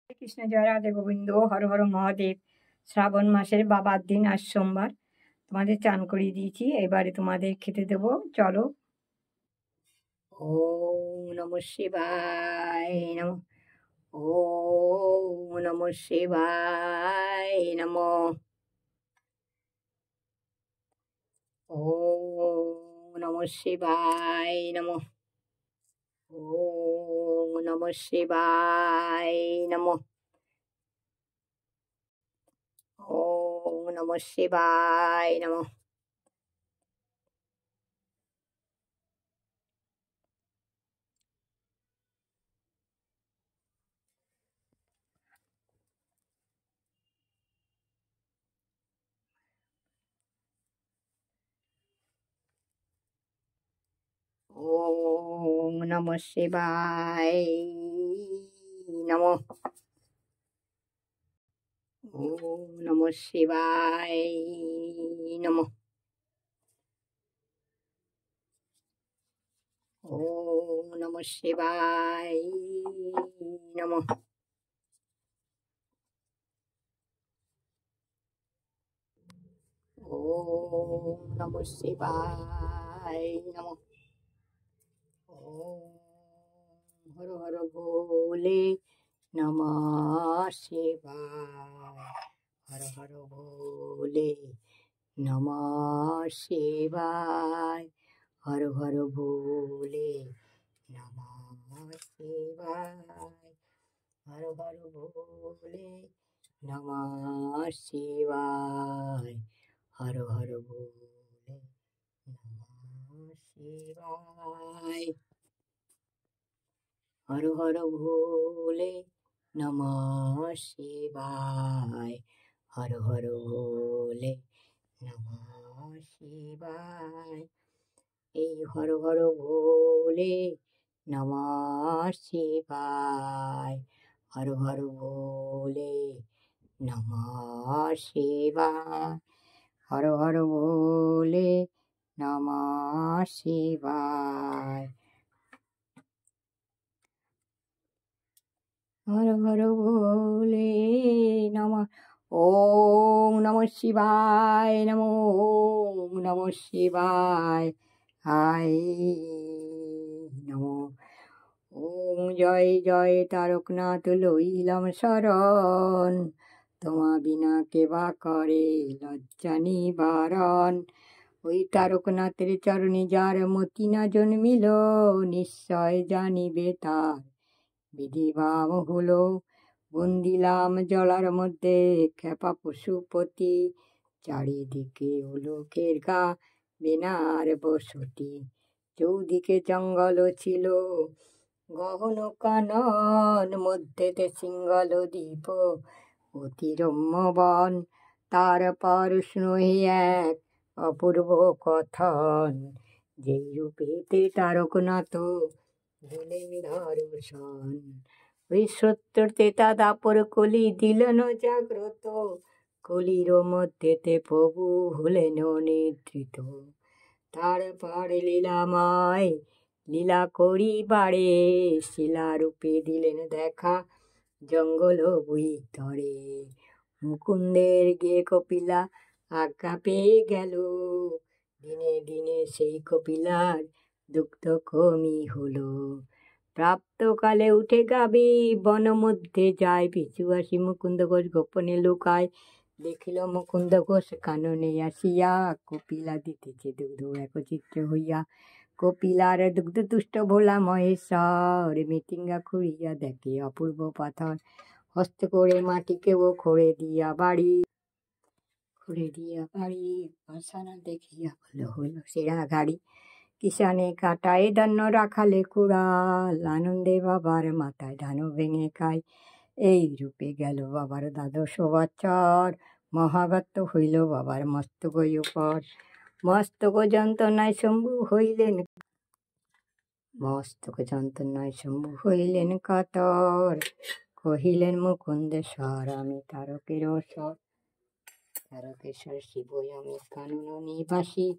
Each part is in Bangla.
কৃষ্ণ, জয় রাধে গোবিন্দ, হর হর মহাদেব। শ্রাবণ মাসের বাবার দিন, আজ সোমবার। তোমাদের চান করিয়ে দিয়েছি, এবারে তোমাদের খেতে দেবো, চলো। ওম নমঃ শিবায় নমঃ। ওম নমঃ শিবায় নমঃ। ওম নমঃ শিবায় নমঃ। ওম নমঃ শিবায় নমঃ। ওম নমঃ শিবায় নমঃ। ওম নমঃ শিবায় নমঃ। ওম নমঃ শিবায় নমঃ। ওম নমঃ শিবায় নমঃ। ওম নমঃ শিবায় নমঃ। ওম হর হর ভোলে নমঃ শিবায়। হর হর ভোলে নমঃ শিবায়। হর হর ভোলে নমঃ শিবায়। হর হর ভোলে নমঃ শিবায়। হর হর ভোলে নমঃ শিবায়। হর হর ভোলে নমঃ শিবায়। হর হর ভোলে নমঃ শিবায়। এই হর হর ভোলে নমঃ শিবায়। হর হর ভোলে নমঃ শিবায়। হর হর ভোলে নমঃ শিবায়। হর হর ভোলে নমঃ। ওম নমঃ শিবায় নমঃ। ওম নমঃ শিবায় হায় নমঃ। ওম জয় জয় তারকনাথ লইলাম শরণ, তোমা বিনা কেবা করে লজ্জা নিবারণ। ওই তারকনাথের চরণে যার মতি না জন্মিল, নিশ্চয় জানিবে তার বিধিবাম হলো। বন্দিলাম জলার মধ্যে খেপা পশুপতি, চারিদিকে উলুকের গা বেনার বসতি। চৌদিকে জঙ্গল ছিল গহন কানন, মধ্যেতে সিংহল দ্বীপ অতি রম্য বন। তারপর শুনহি এক অপূর্ব কথন, যেই রূপেতে তারকনাথ দিলেন দর্শন। ওই ৭০ তেতা দাপর কলি দিলেন জাগ্রত, কলির মধ্যেতে প্রভু হলেন নিদ্রিত। তারপর লীলাময় লীলা করিবারে, শিলারূপে দিলেন দেখা জঙ্গল ভিতরে। মুকুন্দের গে কপিলা আজ্ঞা পেয়ে গেল, দিনে দিনে সেই কপিলার দুগ্ধ কমি হলো। প্রাপ্তকালে উঠে গাবি বন মধ্যে যায়, পিছু আসি মুকুন্দ ঘোষ গোপনে লুকায়। দেখিল মুকুন্দ ঘোষ কাননে আসিয়া, কপিলা দিতেছে দুগ্ধ একচিত্র হইয়া। কপিলার দুগ্ধ তুষ্ট ভোলা মহেশ্বর, মিটিঙ্গা খুঁড়িয়া দেখে অপূর্ব পাথর। হস্ত করে মাটিকে ও খড়ে দিয়া বাড়ি, খুঁড়ে দিয়া বাড়ি ভাসানা দেখিয়া হলো হলো সেরা গাড়ি। কিষানে কাটায় ধান্য রাখালে কুড়াল, আনন্দে বাবার মাথায় ধান ভেঙে খায়। এই রূপে গেল বাবার দ্বাদশ বৎসর, মহাব্যর্থ হইল বাবার মস্তক উপর। মস্তক যন্ত্রণায় শম্ভু হইলেন, মস্তক যন্ত্রণায় শম্ভু হইলেন কাতর। কহিলেন মুকুন্দেশ্বর আমি তারকেশ্বর, তারকেশ্বর শিব আমি কানন নিবাসী।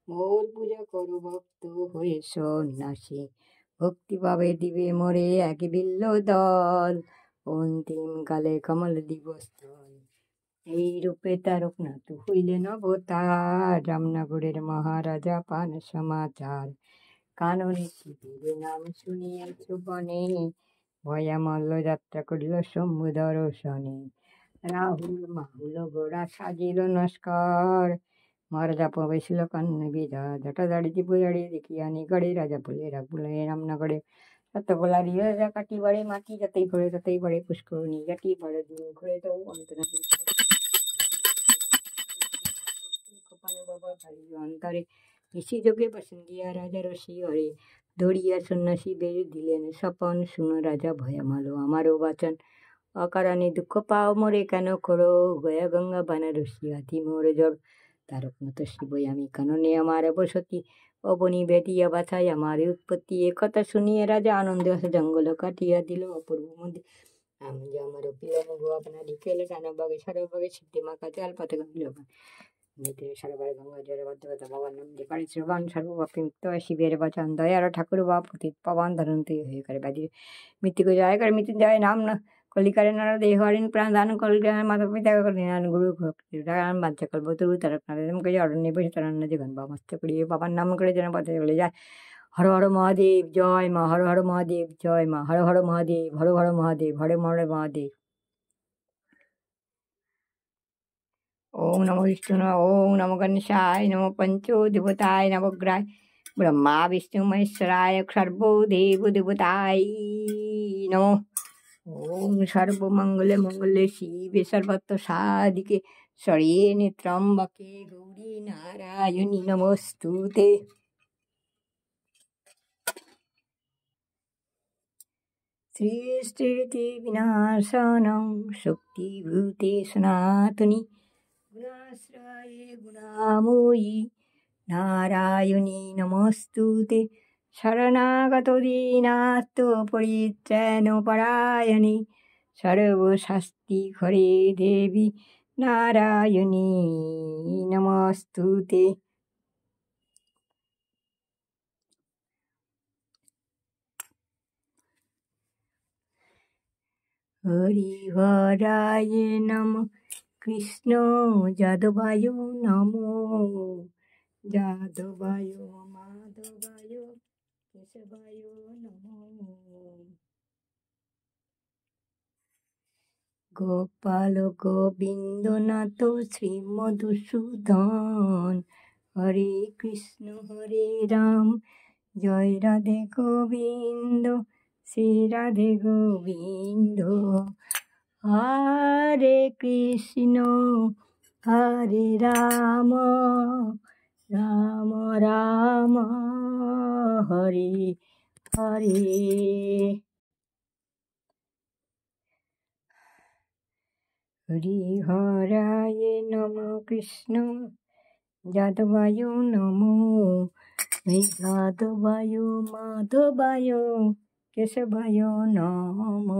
মোর পূজা করো ভক্ত হয়ে সন্ন্যাসী, ভক্তিভাবে দিবে মোরে এক বিল্ল দল। অন্তিম কালে কমল দিবস এই রূপে তারক নাথ হইলেন অবতার। রামনগরের মহারাজা পান সমাচার, কাননে শিবিরে নাম শুনিয়াছ বনে, ভয়া মল্ল যাত্রা করিল শম্ভু দর্শনে। রাহুল মাহুল গোড়া সাজিল নস্কর, মহারাজা প্রবেশিল কন্যা বিধা, জটা দাড়ি পুজাড়িয়ে দেখিয়া নিগড়ে রাজা বলে রাখবুলে রামনগরে সত্যপোলারি রাজা কাটি বাড়ে মাটি, যাতেই ঘরে তাতেই বাড়ে পুষ্করণী, গাটি বাড়ে দিন ঘরে তো অন্তরে নিশি যোগে বসেন দিয়া রাজা রসি হরে, ধরিয়া সন্ন্যাসী বের দিলেন স্বপন, শুনো রাজা ভয়ামালো আমারও বাচন, অকারণে দুঃখ পাও মোরে কেন করো, গয়া গঙ্গা বানারসি আতি মোর জড়, তারকনাথ শিবই আমি কাননে আমার বসতি, অবনী বেদিয়া বাছাই আমার উৎপত্তি। একথা শুনিয়ে রাজা আনন্দে আসে জঙ্গল কাটিয়া দিল অপূর্ব মন্দির, আমি যে আমার পিলন গো আপনার লিখেলে কেন বাগে সারা বাগে সিদ্ধি মাকা চাল পাতে গেল নিতে সারাবার গঙ্গা জলে বাধ্যতা ভগবান নাম যে পারে শ্রবান সর্বপাপী মুক্ত হয় শিবের বচন, দয়ার ঠাকুর বা পতিত পাবান ধরন্ত হয়ে করে ব্যাধি মৃত্যুকে জয় করে মৃত্যুঞ্জয় নাম না কলিকারে নারা দেহ হরিণ প্রাণ দান কলিকার মাতা পিতা করিনান গুরু ভক্তান বাচ্চা কল্প তরু তারকনাথকে অরণ্যে বসে তারণ্য জীবন বা মস্ত করিয়ে বাবার নাম করে যেন পথে চলে যায়। হর হর মহাদেব জয় মা, হর হর মহাদেব জয় মা, হর হর মহাদেব, হর হর মহাদেব, হরে মরে মহাদেব। ওম নমো বিষ্ণু, ওম নমো গণেশায়, নমো পঞ্চদেবতায় নবগ্রায়, ব্রহ্মা বিষ্ণু মহেশ্বরায় সর্বদেব দেবতায় নমো। ওম সর্বমঙ্গলে মঙ্গলে শিবে সর্বত্র সাধিকে, শরণ্যে ত্র্যম্বকে গৌরী নারায়ণী নমস্তুতে। সৃষ্টিতে বিনাশনং শক্তিভূতে সনাতনী, গুণাশ্রয়ে গুণাময়ী নারায়ণী নমস্তুতে। শরণাগত দীনার্ত পরিত্রাণ পরায়ণে, সর্বশাস্তি ঘরে দেবী নারায়ণী নমস্তুতে। হরিহরায় নমঃ, কৃষ্ণ যাদবায় নমঃ, যাদবায় মাধবায় কেশবায় নমঃ। গোপাল গোবিন্দনাথ শ্রী মধুসূদন, হরে কৃষ্ণ হরে রাম জয় রাধে গোবিন্দ, শ্রী রাধে গোবিন্দ। হরে কৃষ্ণ হরে রাম, রাম রাম হরে হরে। হরিহরায় নমঃ, কৃষ্ণ যাদবায় নমঃ, যাদবায় মাধবায় কেশবায় নমঃ।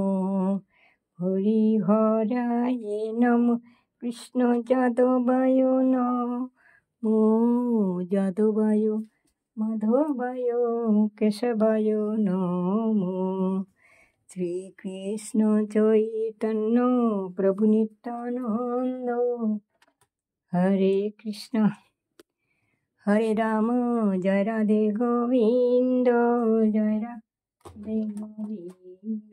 হরিহরায় নমঃ, কৃষ্ণ যাদবায় নমঃ, যাদবায় মাধবায় কেশবায় নমঃ। শ্রীকৃষ্ণ চৈতন্য প্রভু নিত্যানন্দ, হরে কৃষ্ণ হরে রাম জয় রাধে গোবিন্দ, জয় রাধে গোবিন্দ।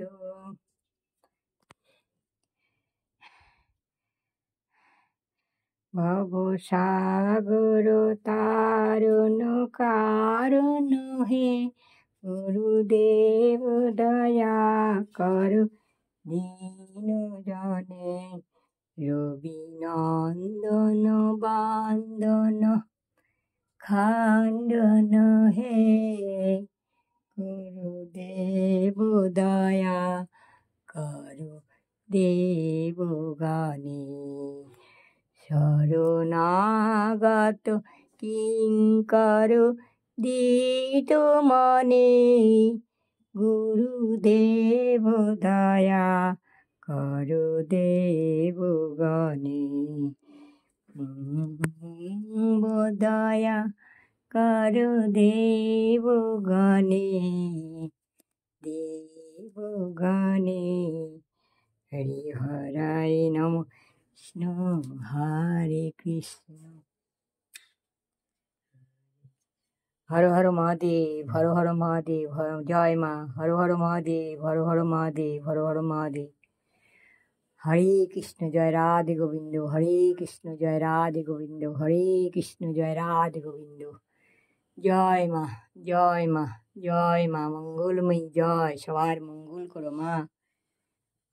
ভবসাগর তারণ কারণ হে, গুরুদেব দয়া কর দীন জনে, রবি নন্দন বান্দন খান্ডন হে, গুরুদেব দয়া কর দেবগণে। শরণাগত কিঙ্কর দিত মনে, গুরুদেব দয়া কর দেবগণে। দয়া কর দেবগণে, দেবগণে হরে হরায় নম কৃষ্ণ হরে কৃষ্ণ হর হর মহাদেব হর হর মহাদেব জয় মা হর হর মহাদেব হর হর মহাদেব হর হর মহাদেব হরে কৃষ্ণ জয় রাধে গোবিন্দ হরে কৃষ্ণ জয় রাধে গোবিন্দ হরে কৃষ্ণ জয় রাধে গোবিন্দ জয় মা জয় মা জয় মা মঙ্গলময়ী জয় সবার মঙ্গল করো মা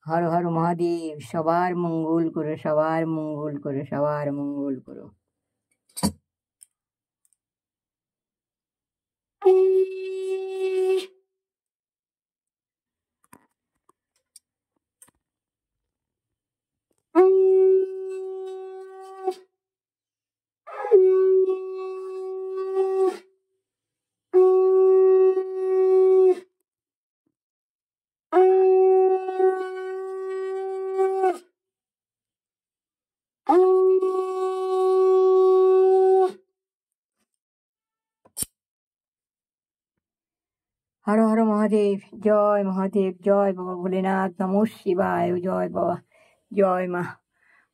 হর হর মহাদেব সবার মঙ্গল করো সবার মঙ্গল করো সবার মঙ্গল করো হর হর মহাদেব জয় বাবা ভোলেনাথ নমঃ শিবায় জয় বাবা জয় মা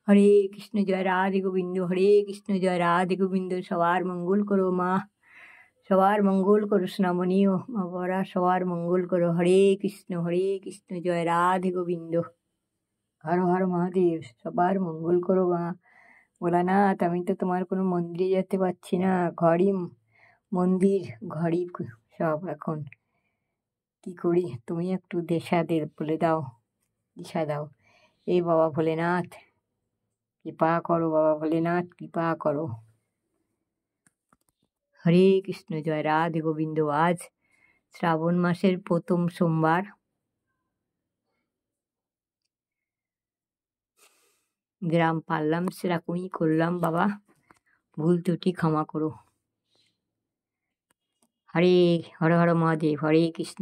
হরে কৃষ্ণ জয় রাধে গোবিন্দ হরে কৃষ্ণ জয় রাধে গোবিন্দ সবার মঙ্গল করো মা সবার মঙ্গল করো স্নামনীয় মা বরা সবার মঙ্গল করো হরে কৃষ্ণ জয় রাধে গোবিন্দ হর হর মহাদেব সবার মঙ্গল করো মা ভোলানাথ আমি তো তোমার কোনো মন্দিরে যেতে পারছি না ঘরই মন্দির ঘরই সব এখন কি করি তুমি একটু বলে দাও দিশা দাও এই বাবা ভোলেনাথ কৃপা করো বাবা ভোলেনাথ কৃপা করো হরে কৃষ্ণ জয় রাধে গোবিন্দ আজ শ্রাবণ মাসের প্রথম সোমবার গ্রাম পারলাম সেরকমই করলাম বাবা ভুল ত্রুটি ক্ষমা করো হরে হর হর মহাদেব হরে কৃষ্ণ